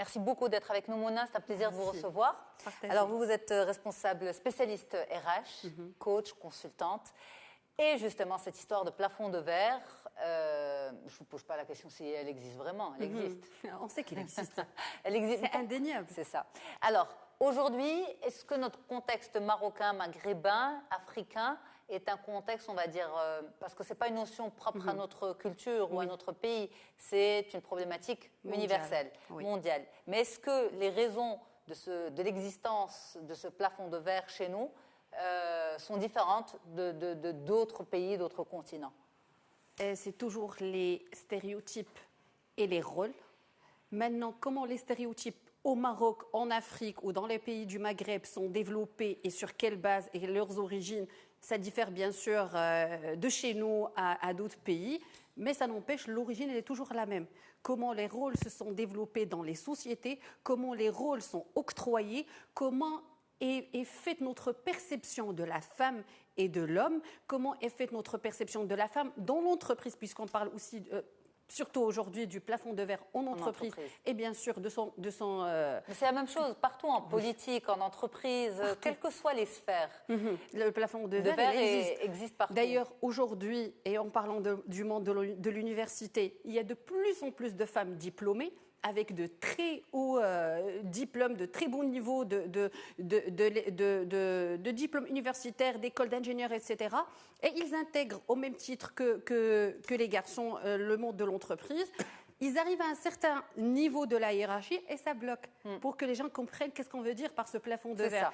Merci beaucoup d'être avec nous, Mona. C'est un plaisir de vous recevoir. Partagez. Alors, vous êtes responsable spécialiste RH, coach, consultante. Et justement, cette histoire de plafond de verre, je ne vous pose pas la question si elle existe vraiment. Elle existe. On sait qu'il existe. Elle existe. C'est indéniable. C'est ça. Alors, aujourd'hui, est-ce que notre contexte marocain, maghrébin, africain est un contexte, on va dire, parce que ce n'est pas une notion propre à notre culture ou à notre pays, c'est une problématique universelle, mondiale. Mais est-ce que les raisons de l'existence de ce plafond de verre chez nous sont différentes de d'autres pays, d'autres continents? C'est toujours les stéréotypes et les rôles. Maintenant, comment les stéréotypes au Maroc, en Afrique ou dans les pays du Maghreb sont développés et sur quelle base et leurs origines, ça diffère bien sûr de chez nous à d'autres pays, mais ça n'empêche, l'origine elle est toujours la même. Comment les rôles se sont développés dans les sociétés, comment les rôles sont octroyés, comment est faite notre perception de la femme et de l'homme, comment est faite notre perception de la femme dans l'entreprise, puisqu'on parle aussi surtout aujourd'hui du plafond de verre en entreprise et bien sûr de son Mais c'est la même chose partout en politique, en entreprise, quelles que soient les sphères. Le plafond de verre existe partout. D'ailleurs, aujourd'hui, et en parlant du monde de l'université, il y a de plus en plus de femmes diplômées avec de très hauts diplômes, de très bons niveaux de diplômes universitaires, d'écoles d'ingénieurs, etc. Et ils intègrent au même titre que les garçons le monde de l'entreprise. Ils arrivent à un certain niveau de la hiérarchie et ça bloque pour que les gens comprennent qu'est-ce qu'on veut dire par ce plafond de verre.